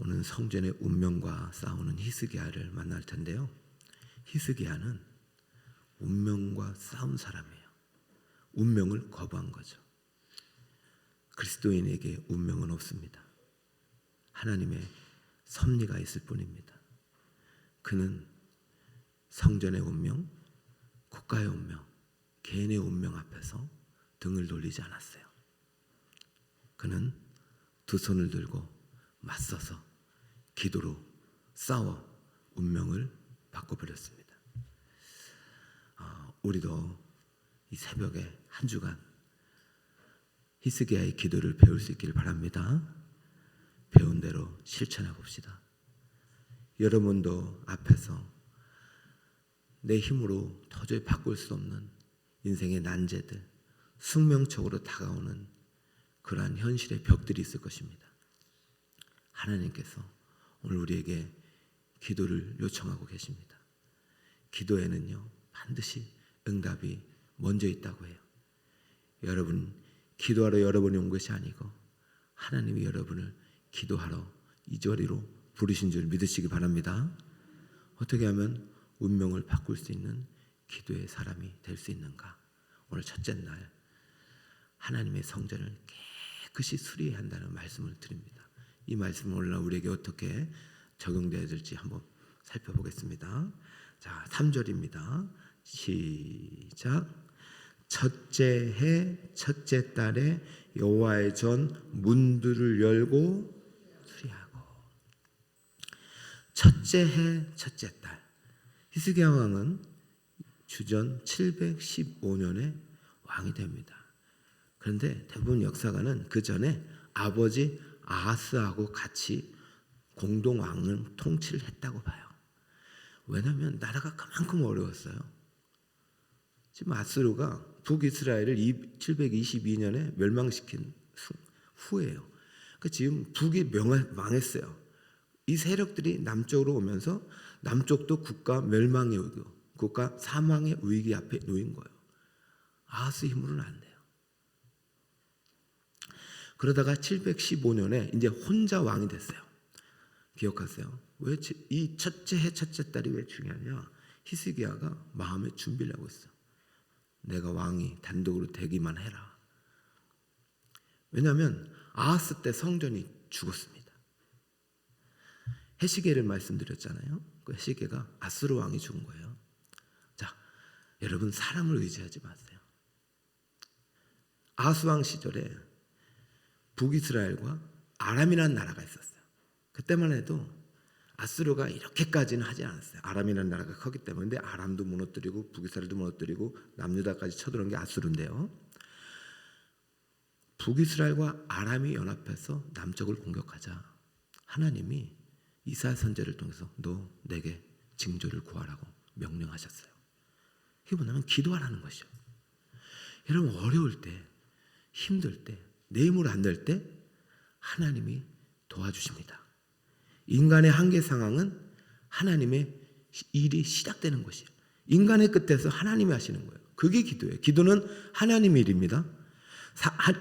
오늘 성전의 운명과 싸우는 히스기야를 만날 텐데요. 히스기야는 운명과 싸운 사람이에요. 운명을 거부한 거죠. 그리스도인에게 운명은 없습니다. 하나님의 섭리가 있을 뿐입니다. 그는 성전의 운명, 국가의 운명, 개인의 운명 앞에서 등을 돌리지 않았어요. 그는 두 손을 들고 맞서서 기도로 싸워 운명을 바꿔버렸습니다. 우리도 이 새벽에 한 주간 히스기야의 기도를 배울 수 있기를 바랍니다. 배운 대로 실천해 봅시다. 여러분도 앞에서 내 힘으로 도저히 바꿀 수 없는 인생의 난제들, 숙명적으로 다가오는 그러한 현실의 벽들이 있을 것입니다. 하나님께서 오늘 우리에게 기도를 요청하고 계십니다. 기도에는요, 반드시 응답이 먼저 있다고 해요. 여러분, 기도하러 여러분이 온 것이 아니고 하나님이 여러분을 기도하러 이 자리로 부르신 줄 믿으시기 바랍니다. 어떻게 하면 운명을 바꿀 수 있는 기도의 사람이 될 수 있는가? 오늘 첫째 날 하나님의 성전을 깨끗이 수리해야 한다는 말씀을 드립니다. 이 말씀은 오늘 우리에게 어떻게 적용되어야 될지 한번 살펴보겠습니다. 자, 3절입니다. 시작. 첫째 해 첫째 달에 여호와의 전 문들을 열고 수리하고. 첫째 해 첫째 달, 히스기야 왕은 주전 715년에 왕이 됩니다. 그런데 대부분 역사가는 그 전에 아버지 아하스하고 같이 공동 왕을 통치를 했다고 봐요. 왜냐하면 나라가 그만큼 어려웠어요. 지금 아수르가 북이스라엘을 722년에 멸망시킨 후예요. 그러니까 지금 북이 망했어요. 이 세력들이 남쪽으로 오면서 남쪽도 국가 멸망의 위기, 국가 사망의 위기 앞에 놓인 거예요. 아하스 힘으로는 안 돼요. 그러다가 715년에 이제 혼자 왕이 됐어요. 기억하세요? 왜 이 첫째 해 첫째 달이 왜 중요하냐? 히스기야가 마음에 준비를 하고 있어. 내가 왕이 단독으로 되기만 해라. 왜냐하면 아하스 때 성전이 죽었습니다. 헤시게를 말씀드렸잖아요. 그 헤시게가 아수르 왕이 죽은 거예요. 자, 여러분 사람을 의지하지 마세요. 아하스 왕 시절에 북이스라엘과 아람이라는 나라가 있었어요. 그때만 해도 아수르가 이렇게까지는 하지 않았어요. 아람이라는 나라가 컸기 때문에. 근데 아람도 무너뜨리고 북이스라엘도 무너뜨리고 남유다까지 쳐들어온 게 아수르인데요. 북이스라엘과 아람이 연합해서 남쪽을 공격하자 하나님이 이사야 선지자를 통해서 너 내게 징조를 구하라고 명령하셨어요. 이게 뭐냐면 기도하라는 것이죠. 여러분 어려울 때, 힘들 때, 내 힘으로 안 될 때 하나님이 도와주십니다. 인간의 한계 상황은 하나님의 일이 시작되는 것이에요. 인간의 끝에서 하나님이 하시는 거예요. 그게 기도예요. 기도는 하나님의 일입니다.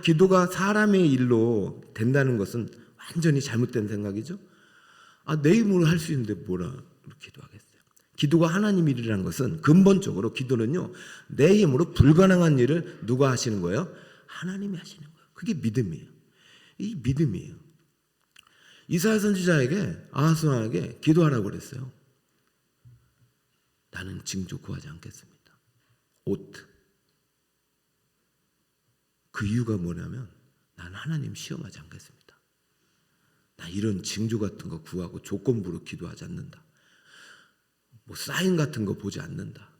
기도가 사람의 일로 된다는 것은 완전히 잘못된 생각이죠. 내 힘으로 할 수 있는데 뭐라 기도하겠어요. 기도가 하나님 일이라는 것은 근본적으로 기도는요, 내 힘으로 불가능한 일을 누가 하시는 거예요? 하나님이 하시는 거예요. 그게 믿음이에요. 이 믿음이에요. 이사야 선지자에게 아하스 왕에게 기도하라고 그랬어요. 나는 징조 구하지 않겠습니다. 오트. 그 이유가 뭐냐면 나는 하나님 시험하지 않겠습니다. 나 이런 징조 같은 거 구하고 조건부로 기도하지 않는다. 뭐 사인 같은 거 보지 않는다.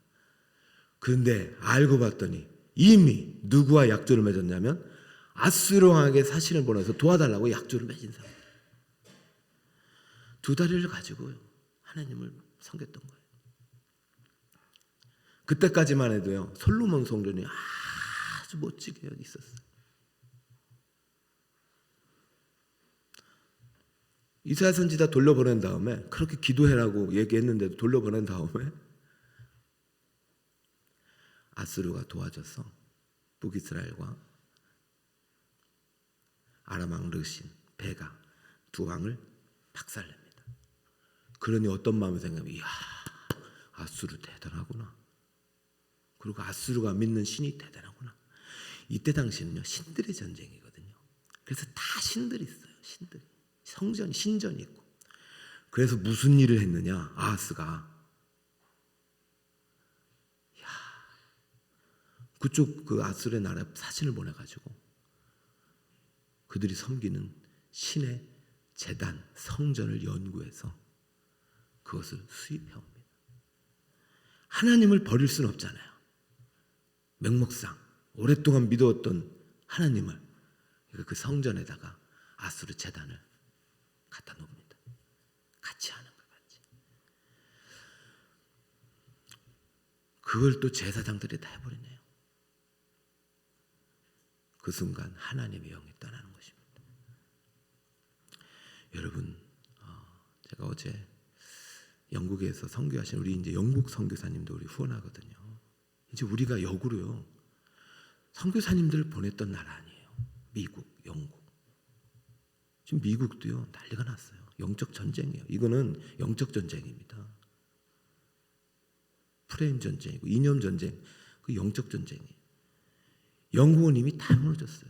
그런데 알고 봤더니 이미 누구와 약조를 맺었냐면 아수르 왕에게 사신을 보내서 도와달라고 약조를 맺은 사람. 두 다리를 가지고 하나님을 섬겼던 거예요. 그때까지만 해도요, 솔로몬 성전이 아주 멋지게 있었어요. 이사야 선지자 돌려보낸 다음에 그렇게 기도해라고 얘기했는데도 돌려보낸 다음에 아수르가 도와줘서 북이스라엘과 아람 왕 르신, 베가 두 왕을 박살냅니다. 그러니 어떤 마음을 생각하면 이야, 아수르 대단하구나. 그리고 아수르가 믿는 신이 대단하구나. 이때 당시는요, 신들의 전쟁이거든요. 그래서 다 신들이 있어요. 신들이. 성전이, 신전이 있고. 그래서 무슨 일을 했느냐, 아하스가. 그쪽 그 아수르의 나라에 사신을 보내가지고 그들이 섬기는 신의 제단, 성전을 연구해서 그것을 수입해옵니다. 하나님을 버릴 수는 없잖아요. 맹목상 오랫동안 믿어왔던 하나님을 그 성전에다가 아수르 제단을 갖다 놓습니다. 같이 하는 것 같이. 그걸 또 제사장들이 다 해버리네요. 그 순간 하나님의 영이 떠나는 것입니다. 여러분, 제가 어제 영국에서 선교하신 우리 이제 영국 선교사님도 우리 후원하거든요. 이제 우리가 역으로요, 선교사님들을 보냈던 나라 아니에요. 미국, 영국. 지금 미국도요, 난리가 났어요. 영적 전쟁이에요. 이거는 영적 전쟁입니다. 프레임 전쟁이고 이념 전쟁, 그 영적 전쟁이에요. 영국은 이미 다 무너졌어요.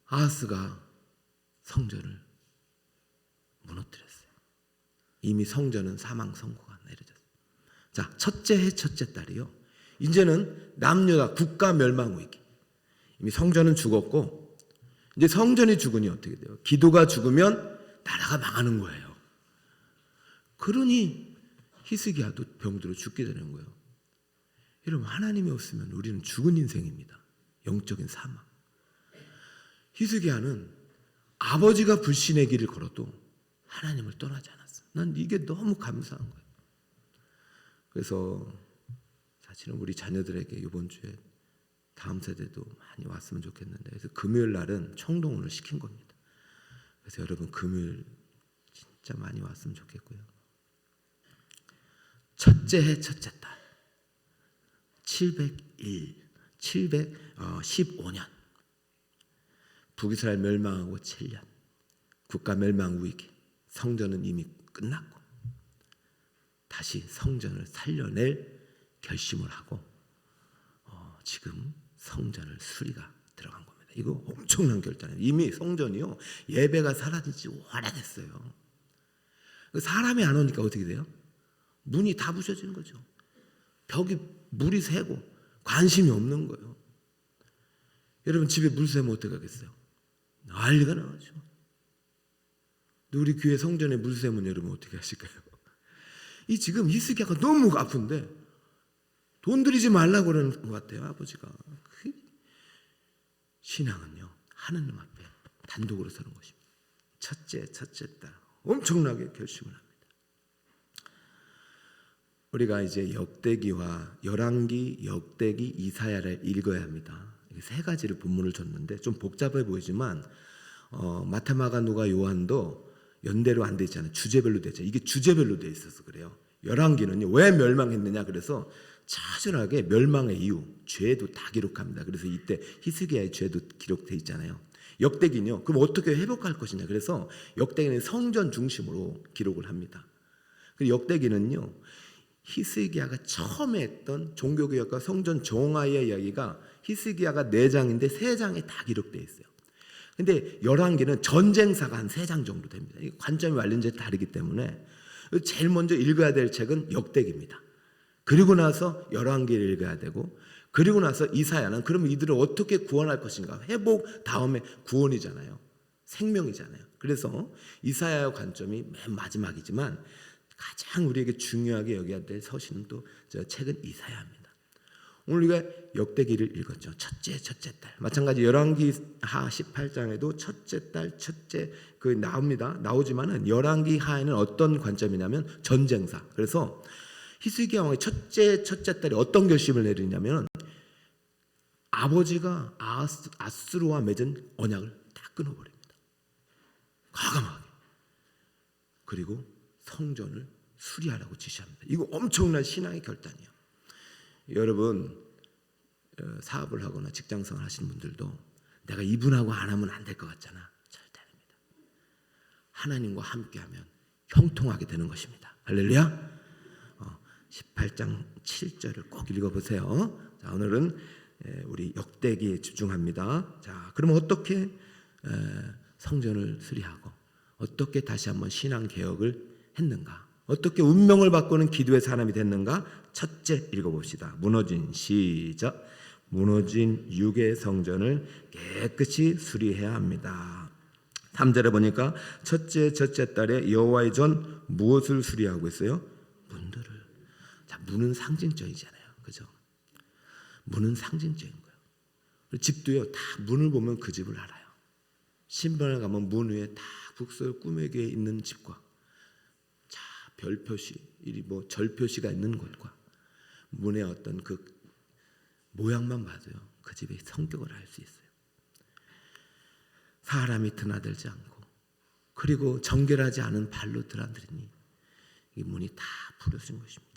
아하스가 성전을 무너뜨렸어요. 이미 성전은 사망 선고가 내려졌어요. 자, 첫째 해 첫째 달이요, 이제는 남녀가 국가 멸망 위기. 이미 성전은 죽었고, 이제 성전이 죽으니 어떻게 돼요? 기도가 죽으면 나라가 망하는 거예요. 그러니 히스기야도 병들어 죽게 되는 거예요. 여러분, 하나님이 없으면 우리는 죽은 인생입니다. 영적인 사망. 히스기야는 아버지가 불신의 길을 걸어도 하나님을 떠나지 않았어요. 난 이게 너무 감사한 거예요. 그래서 사실은 우리 자녀들에게 이번 주에 다음 세대도 많이 왔으면 좋겠는데, 그래서 금요일 날은 총동원을 시킨 겁니다. 그래서 여러분 금요일 진짜 많이 왔으면 좋겠고요. 첫째 해 첫째 달 715년 북이스라엘 멸망하고 7년, 국가 멸망 위기, 성전은 이미 끝났고 다시 성전을 살려낼 결심을 하고 지금 성전을 수리가 들어간 겁니다. 이거 엄청난 결단이에요. 이미 성전이요, 예배가 사라진 지 오래됐어요. 사람이 안 오니까 어떻게 돼요? 문이 다 부셔지는 거죠. 벽이 물이 새고 관심이 없는 거예요. 여러분, 집에 물 새면 어떻게 하겠어요? 난리가 나죠. 우리 교회 성전에 물 새면 여러분 어떻게 하실까요? 이 지금 히스기야가 너무 아픈데 돈 들이지 말라고 그러는 것 같아요, 아버지가. 신앙은요, 하느님 앞에 단독으로 서는 것입니다. 첫째 딸 엄청나게 결심을 합니다. 우리가 이제 역대기와 열왕기, 역대기, 이사야를 읽어야 합니다. 세 가지를 본문을 줬는데 좀 복잡해 보이지만 마태, 마가, 누가, 요한도 연대로 안 돼 있잖아요. 주제별로 되죠. 이게 주제별로 돼 있어서 그래요. 열왕기는요, 왜 멸망했느냐, 그래서 처절하게 멸망의 이유, 죄도 다 기록합니다. 그래서 이때 히스기야의 죄도 기록돼 있잖아요. 역대기는요, 그럼 어떻게 회복할 것이냐, 그래서 역대기는 성전 중심으로 기록을 합니다. 그리고 역대기는요, 히스기야가 처음에 했던 종교개혁과 성전 정화의 이야기가 히스기야가 4장인데 3장에 다 기록되어 있어요. 근데 열왕기는 전쟁사가 한 3장 정도 됩니다. 관점이 완전히 다르기 때문에 제일 먼저 읽어야 될 책은 역대기입니다. 그리고 나서 열왕기를 읽어야 되고, 그리고 나서 이사야는 그럼 이들을 어떻게 구원할 것인가, 회복 다음에 구원이잖아요. 생명이잖아요. 그래서 이사야의 관점이 맨 마지막이지만 가장 우리에게 중요하게 여겨야 될 서신은 또 저 책은 이사야입니다. 오늘 우리가 역대기를 읽었죠. 첫째 딸. 마찬가지 열왕기하 18장에도 첫째 딸, 첫째 그 나옵니다. 나오지만은 열왕기 하에는 어떤 관점이냐면 전쟁사. 그래서 히스기야 왕의 첫째 딸이 어떤 결심을 내리냐면 아버지가 아수르와 맺은 언약을 다 끊어버립니다. 과감하게. 그리고 성전을 수리하라고 지시합니다. 이거 엄청난 신앙의 결단이에요. 여러분, 사업을 하거나 직장생활 하시는 분들도 내가 이분하고 안 하면 안 될 것 같잖아. 절대 아닙니다. 하나님과 함께하면 형통하게 되는 것입니다. 할렐루야. 18장 7절을 꼭 읽어보세요. 자, 오늘은 우리 역대기에 집중합니다. 자, 그러면 어떻게 성전을 수리하고 어떻게 다시 한번 신앙 개혁을 했는가? 어떻게 운명을 바꾸는 기도의 사람이 됐는가? 첫째 읽어봅시다. 시작. 무너진 유괴 성전을 깨끗이 수리해야 합니다. 3절에 보니까 첫째 달에 여호와의 전 무엇을 수리하고 있어요? 문들을. 자, 문은 상징적이잖아요. 그죠? 문은 상징적인 거예요. 집도요, 다 문을 보면 그 집을 알아요. 신방에 가면 문 위에 다 북설 꾸며져 있는 집과 자, 별 표시, 절 표시가 있는 곳과 문의 어떤 그 모양만 봐도요, 그 집의 성격을 알 수 있어요. 사람이 드나들지 않고 그리고 정결하지 않은 발로 드나들으니 이 문이 다 부러진 것입니다.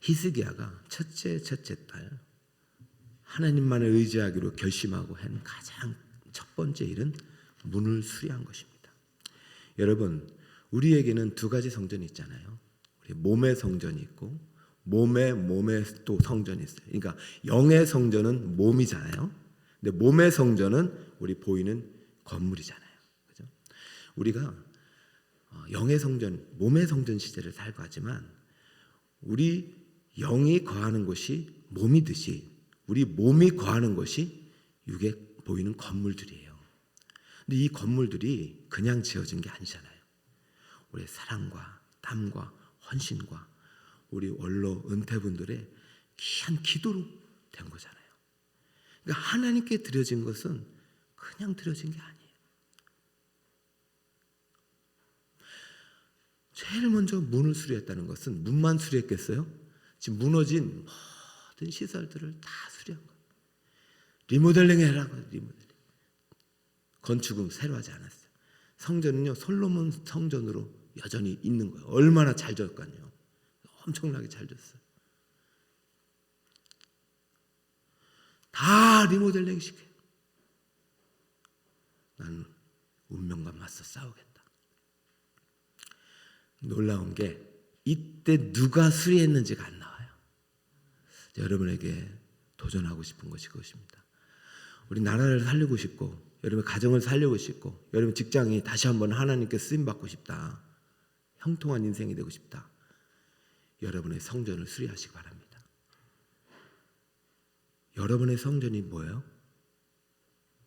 히스기야가 첫째 달 하나님만을 의지하기로 결심하고 한 가장 첫 번째 일은 문을 수리한 것입니다. 여러분, 우리에게는 두 가지 성전이 있잖아요. 우리 몸의 성전이 있고 몸의 또 성전이 있어요. 그러니까 영의 성전은 몸이잖아요. 근데 몸의 성전은 우리 보이는 건물이잖아요. 그죠? 우리가 영의 성전, 몸의 성전 시대를 살고 하지만 우리 영이 거하는 곳이 몸이듯이 우리 몸이 거하는 것이 육에 보이는 건물들이에요. 근데 이 건물들이 그냥 지어진 게 아니잖아요. 우리의 사랑과 땀과 헌신과 우리 원로 은퇴분들의 귀한 기도로 된 거잖아요. 그러니까 하나님께 드려진 것은 그냥 드려진 게 아니에요. 제일 먼저 문을 수리했다는 것은 문만 수리했겠어요? 지금 무너진 모든 시설들을 다 수리한 거예요. 리모델링 해라고. 리모델링. 건축은 새로 하지 않았어요. 성전은요, 솔로몬 성전으로 여전히 있는 거예요. 얼마나 잘 졌거든요. 엄청나게 잘 졌어요. 다 리모델링 시켜요. 나는 운명과 맞서 싸우겠다. 놀라운 게 이때 누가 수리했는지가 안 나와요. 여러분에게 도전하고 싶은 것이 그것입니다. 우리 나라를 살리고 싶고 여러분 가정을 살리고 싶고 여러분 직장이 다시 한번 하나님께 쓰임받고 싶다. 형통한 인생이 되고 싶다. 여러분의 성전을 수리하시기 바랍니다. 여러분의 성전이 뭐예요?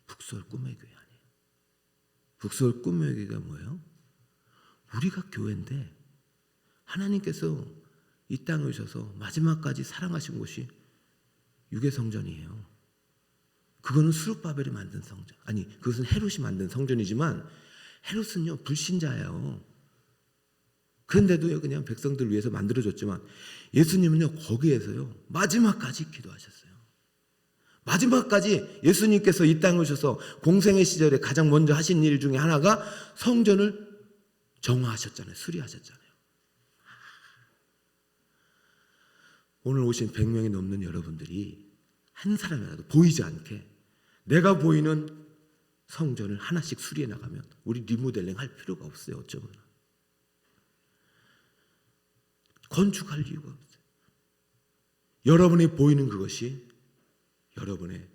북서울 꿈의 교회 아니에요. 북서울 꿈의 교회가 뭐예요? 우리가 교회인데 하나님께서 이 땅에 오셔서 마지막까지 사랑하신 곳이 유괴 성전이에요. 그거는 수룹바벨이 만든 성전. 아니, 그것은 헤롯이 만든 성전이지만 헤롯은요 불신자예요. 그런데도요 그냥 백성들 위해서 만들어줬지만 예수님은요 거기에서요 마지막까지 기도하셨어요. 마지막까지 예수님께서 이 땅에 오셔서 공생의 시절에 가장 먼저 하신 일 중에 하나가 성전을 정화하셨잖아요. 수리하셨잖아요. 오늘 오신 100명이 넘는 여러분들이 한 사람이라도 보이지 않게 내가 보이는 성전을 하나씩 수리해 나가면 우리 리모델링 할 필요가 없어요. 어쩌면 건축할 이유가 없어요. 여러분이 보이는 그것이 여러분의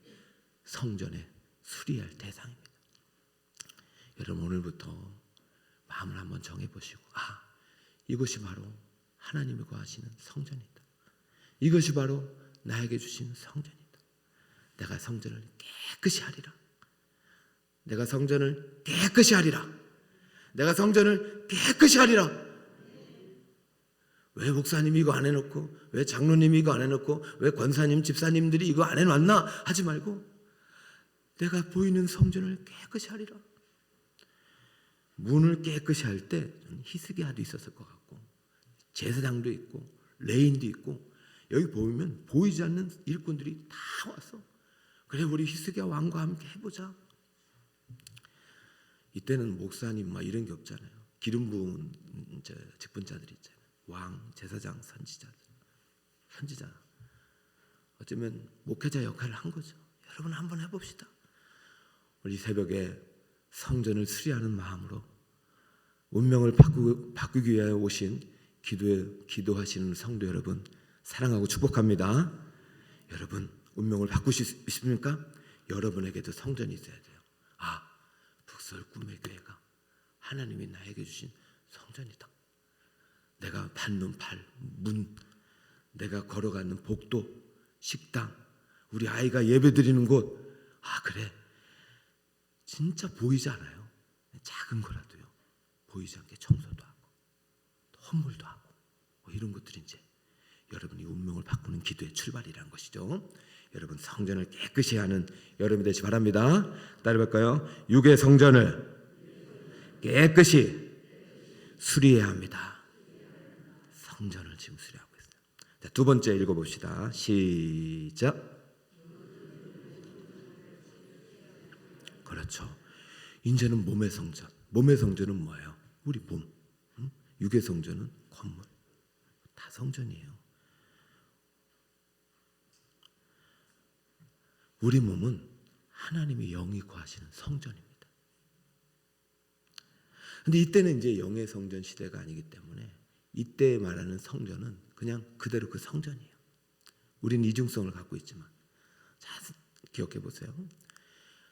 성전에 수리할 대상입니다. 여러분 오늘부터 마음을 한번 정해보시고 이것이 바로 하나님이 거하시는 성전이다. 이것이 바로 나에게 주신 성전이다. 내가 성전을 깨끗이 하리라. 내가 성전을 깨끗이 하리라. 내가 성전을 깨끗이 하리라. 왜 목사님이 이거 안 해놓고 왜 장로님이 이거 안 해놓고 왜 권사님 집사님들이 이거 안 해놨나 하지 말고 내가 보이는 성전을 깨끗이 하리라. 문을 깨끗이 할 때 히스기야도 있었을 것 같고 제사장도 있고 레인도 있고 여기 보면 보이지 않는 일꾼들이 다 왔어. 그래 우리 히스기야 왕과 함께 해보자. 이때는 목사님 막 이런 게 없잖아요. 기름 부은 직분자들이 있잖아요. 왕, 제사장, 선지자 어쩌면 목회자 역할을 한 거죠. 여러분 한번 해봅시다. 우리 새벽에 성전을 수리하는 마음으로 운명을 바꾸기 위하여 오신 기도하시는 성도 여러분 사랑하고 축복합니다. 여러분 운명을 바꾸실 수 있습니까? 여러분에게도 성전이 있어야 돼요. 북서울 꿈의 교회가 하나님이 나에게 주신 성전이다. 내가 밟는 문, 내가 걸어가는 복도, 식당, 우리 아이가 예배드리는 곳. 그래. 진짜 보이지 않아요. 작은 거라도요. 보이지 않게 청소도 하고 헌물도 하고 이런 것들이 이제 여러분이 운명을 바꾸는 기도의 출발이라는 것이죠. 여러분 성전을 깨끗이 하는 여러분이 되시 바랍니다. 따라해볼까요? 육의 성전을 깨끗이 수리해야 합니다. 성전을 지금 수리하고 있어요. 자, 두 번째 읽어봅시다. 시작. 그렇죠. 이제는 몸의 성전. 몸의 성전은 뭐예요? 우리 몸. 육의 성전은 건물. 다 성전이에요. 우리 몸은 하나님의 영이 거하시는 성전입니다. 근데 이때는 이제 영의 성전 시대가 아니기 때문에 이때 말하는 성전은 그냥 그대로 그 성전이에요. 우리는 이중성을 갖고 있지만 잘 기억해 보세요.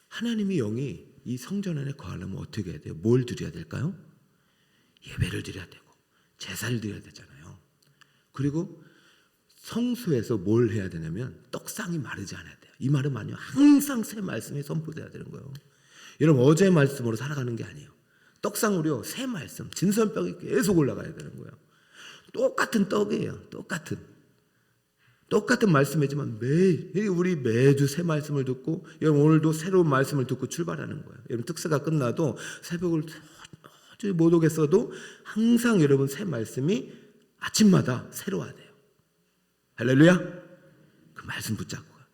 하나님의 영이 이 성전 안에 거하려면 어떻게 해야 돼요? 뭘 드려야 될까요? 예배를 드려야 되고 제사를 드려야 되잖아요. 그리고 성소에서 뭘 해야 되냐면 떡상이 마르지 않아야 돼요. 이 말은 아니요. 항상 새 말씀이 선포돼야 되는 거예요. 여러분 어제 말씀으로 살아가는 게 아니에요. 떡상으로요. 새 말씀, 진선떡이 계속 올라가야 되는 거예요. 똑같은 떡이에요. 똑같은 말씀이지만 우리 매주 새 말씀을 듣고 여러분 오늘도 새로운 말씀을 듣고 출발하는 거예요. 여러분 특세가 끝나도 새벽을 도저히 못 오겠어도 항상 여러분 새 말씀이 아침마다 새로워야 돼요. 할렐루야. 그 말씀 붙잡고 가요.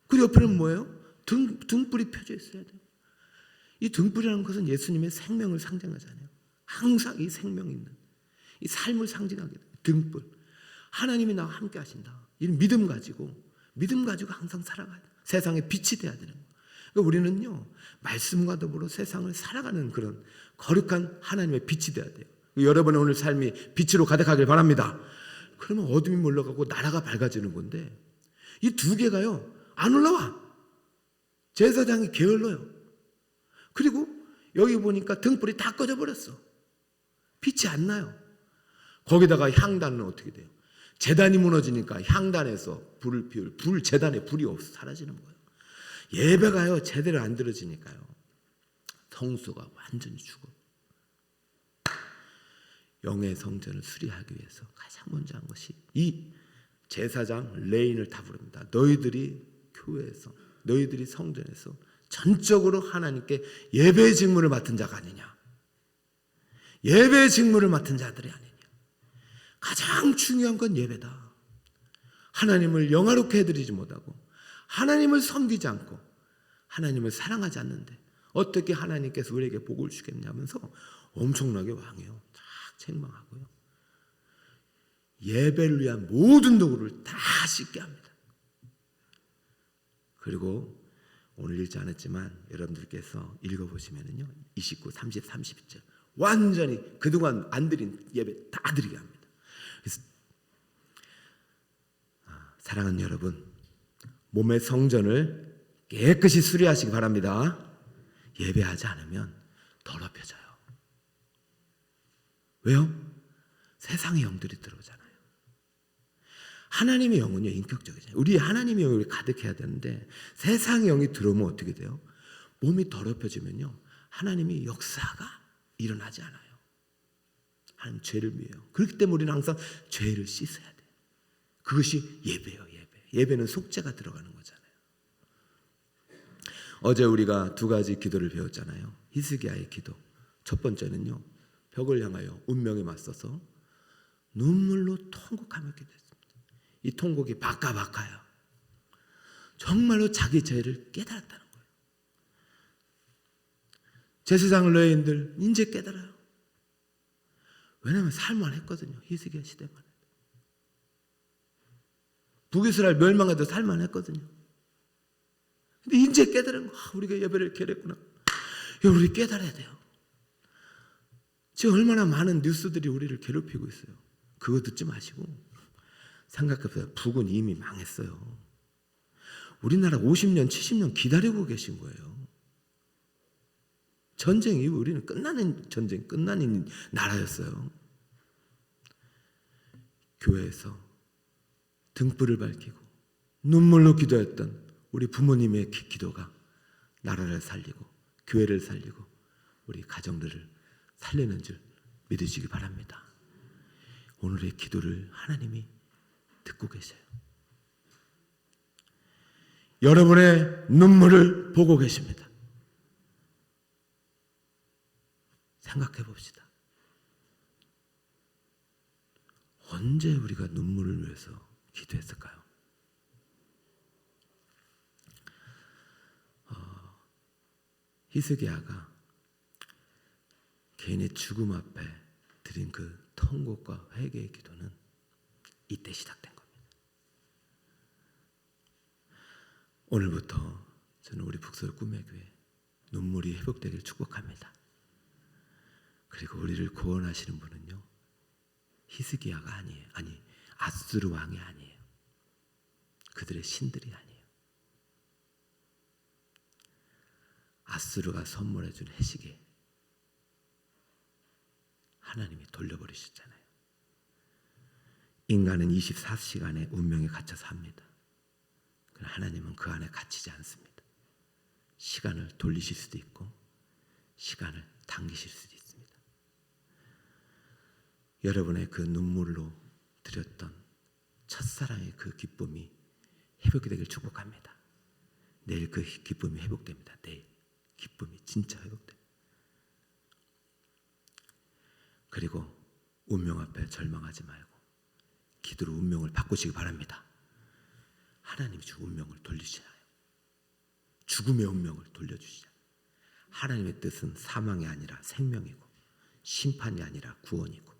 그 옆에는 뭐예요? 등불이 펴져 있어야 돼요. 이 등불이라는 것은 예수님의 생명을 상징하잖아요. 항상 이 생명이 있는 이 삶을 상징하게 돼요. 등불. 하나님이 나와 함께 하신다. 이 믿음 가지고 항상 살아가야 돼요. 세상에 빛이 돼야 되는 거예요. 그러니까 우리는요 말씀과 더불어 세상을 살아가는 그런 거룩한 하나님의 빛이 돼야 돼요. 여러분의 오늘 삶이 빛으로 가득하길 바랍니다. 그러면 어둠이 물러가고 나라가 밝아지는 건데 이 두 개가요 안 올라와. 제사장이 게을러요. 그리고 여기 보니까 등불이 다 꺼져버렸어. 빛이 안 나요. 거기다가 향단은 어떻게 돼요? 제단이 무너지니까 향단에서 불을 피울 제단에 불이 없어 사라지는 거예요. 예배가요 제대로 안 들어지니까요 성수가 완전히 죽어. 영의 성전을 수리하기 위해서 가장 먼저 한 것이 이 제사장 레인을 다 부릅니다. 너희들이 교회에서 너희들이 성전에서 전적으로 하나님께 예배의 직무를 맡은 자가 아니냐. 예배의 직무를 맡은 자들이 아니냐. 가장 중요한 건 예배다. 하나님을 영화롭게 해드리지 못하고 하나님을 섬기지 않고 하나님을 사랑하지 않는데 어떻게 하나님께서 우리에게 복을 주겠냐면서 엄청나게 왕해요. 딱 책망하고요. 예배를 위한 모든 도구를 다 씻게 합니다. 그리고 오늘 읽지 않았지만 여러분들께서 읽어보시면요 29, 30, 31절 완전히 그동안 안 드린 예배 다 드리게 합니다. 그래서 사랑하는 여러분 몸의 성전을 깨끗이 수리하시기 바랍니다. 예배하지 않으면 더럽혀져요. 왜요? 세상의 영들이 들어오잖아요. 하나님의 영은요 인격적이잖아요. 우리 하나님의 영이 가득해야 되는데 세상의 영이 들어오면 어떻게 돼요? 몸이 더럽혀지면요 하나님의 역사가 일어나지 않아요. 하나님 죄를 미워요. 그렇기 때문에 우리는 항상 죄를 씻어야 돼요. 그것이 예배예요. 예배는 속죄가 들어가는 거잖아요. 어제 우리가 두 가지 기도를 배웠잖아요. 히스기야의 기도. 첫 번째는요 벽을 향하여 운명에 맞서서 눈물로 통곡하며 기도했습니다. 이 통곡이 바까바까요. 정말로 자기 죄를 깨달았다는 거예요. 제사장 레위인들 이제 깨달아요. 왜냐하면 살만했거든요. 히스기야 시대만 해도. 북이스라엘 멸망해도 살만했거든요. 근데 이제 깨달은 거, 우리가 예배를 이렇게 했구나. 우리 깨달아야 돼요. 지금 얼마나 많은 뉴스들이 우리를 괴롭히고 있어요. 그거 듣지 마시고 생각해보세요. 북은 이미 망했어요. 우리나라 50년, 70년 기다리고 계신 거예요. 전쟁 이후 우리는 끝나는 나라였어요. 교회에서 등불을 밝히고 눈물로 기도했던 우리 부모님의 기도가 나라를 살리고 교회를 살리고 우리 가정들을 살리는 줄 믿으시기 바랍니다. 오늘의 기도를 하나님이 듣고 계세요. 여러분의 눈물을 보고 계십니다. 생각해 봅시다. 언제 우리가 눈물을 위해서 기도했을까요? 히스기야가 개인의 죽음 앞에 드린 그 통곡과 회개의 기도는 이때 시작된 겁니다. 오늘부터 저는 우리 북서울 꿈의 교회 눈물이 회복되길 축복합니다. 그리고 우리를 구원하시는 분은요, 히스기야가 아니에요. 아니, 아수르 왕이 아니에요. 그들의 신들이 아니에요. 아수르가 선물해준 해시계 하나님이 돌려버리셨잖아요. 인간은 24시간의 운명에 갇혀 삽니다. 그러나 하나님은 그 안에 갇히지 않습니다. 시간을 돌리실 수도 있고 시간을 당기실 수도 있습니다. 여러분의 그 눈물로 드렸던 첫사랑의 그 기쁨이 회복이 되길 축복합니다. 내일 그 기쁨이 회복됩니다. 내일 기쁨이 진짜 회복됩니다. 그리고 운명 앞에 절망하지 말고 기도로 운명을 바꾸시기 바랍니다. 하나님이 운명을 돌리시나요? 죽음의 운명을 돌려주시잖아요. 하나님의 뜻은 사망이 아니라 생명이고 심판이 아니라 구원이고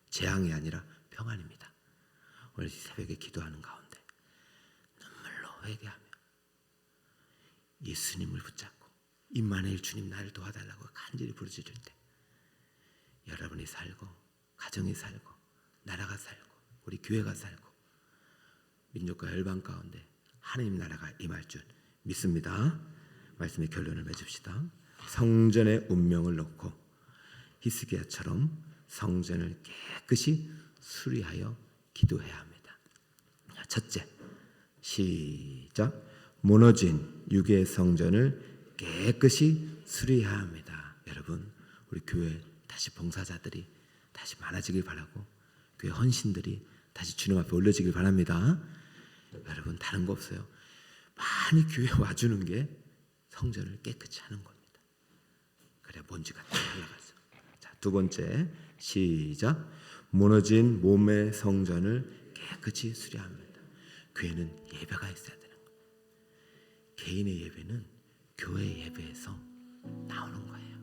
재앙이 아니라 평안입니다. 오늘 새벽에 기도하는 가운데 눈물로 회개하며 예수님을 붙잡고 임마누엘 주님 나를 도와달라고 간절히 부르짖을 때 여러분이 살고 가정이 살고 나라가 살고 우리 교회가 살고 민족과 열방 가운데 하나님 나라가 임할 줄 믿습니다. 말씀의 결론을 맺읍시다. 성전의 운명을 놓고 히스기야처럼 성전을 깨끗이 수리하여 기도해야 합니다. 첫째, 시작. 무너진 유괴 성전을 깨끗이 수리해야 합니다. 여러분, 우리 교회 다시 봉사자들이 다시 많아지길 바라고 교회 헌신들이 다시 주님 앞에 올려지길 바랍니다. 여러분, 다른 거 없어요. 많이 교회 와주는 게 성전을 깨끗이 하는 겁니다. 그래야 먼지가 다 올라가죠. 자, 두 번째, 시작. 무너진 몸의 성전을 깨끗이 수리합니다. 교회는 예배가 있어야 되는 거예요. 개인의 예배는 교회 예배에서 나오는 거예요.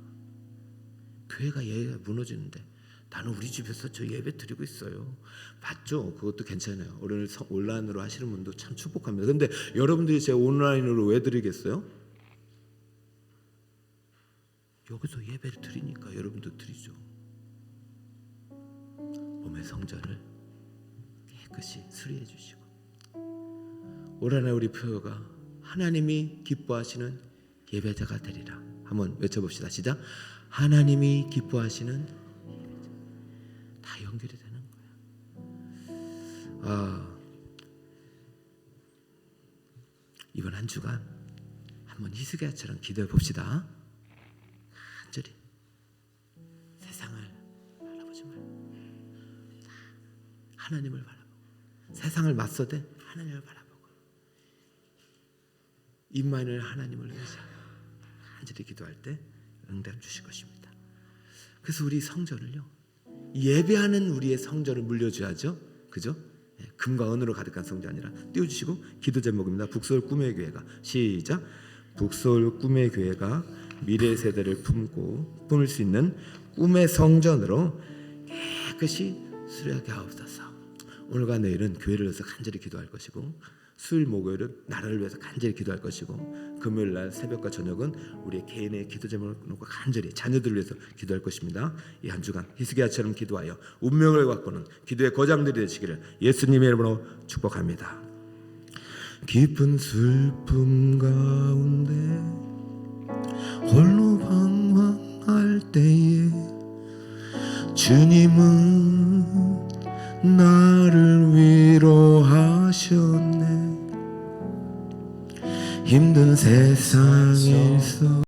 교회가 예배가 무너지는데 나는 우리 집에서 저 예배 드리고 있어요. 맞죠? 그것도 괜찮아요. 오늘 온라인으로 하시는 분도 참 축복합니다. 그런데 여러분들이 제 온라인으로 왜 드리겠어요? 여기서 예배를 드리니까 여러분도 드리죠. 몸의 성전을 깨끗이 수리해 주시고 올 한해 우리 표요가 하나님이 기뻐하시는 예배자가 되리라. 한번 외쳐봅시다. 시작. 하나님이 기뻐하시는 예배자. 다 연결이 되는 거야. 이번 한 주간 한번 히스기야처럼 기도해 봅시다. 간절히 세상을 바라보지 말고 하나님을 바라보고 세상을 맞서되 하나님을 바라보고 임마누엘 하나님을 위해서 간절히 기도할 때 응답 주실 것입니다. 그래서 우리 성전을요, 예배하는 우리의 성전을 물려줘야죠. 그죠? 금과 은으로 가득한 성전 아니라 띄워주시고 기도 제목입니다. 북서울 꿈의 교회가 시작. 북서울 꿈의 교회가 미래 세대를 품을 수 있는 꿈의 성전으로 깨끗이 수리하게 하옵소서. 오늘과 내일은 교회를 위해서 간절히 기도할 것이고, 수요일 목요일은 나라를 위해서 간절히 기도할 것이고, 금요일 날 새벽과 저녁은 우리의 개인의 기도 제목을 놓고 간절히 자녀들을 위해서 기도할 것입니다. 이 한 주간 히스기야처럼 기도하여 운명을 바꾸는 기도의 거장들이 되시기를 예수님의 이름으로 축복합니다. 깊은 슬픔 가운데 홀로 방황할 때에 주님은 나를 위로하셨네. 힘든 세상에서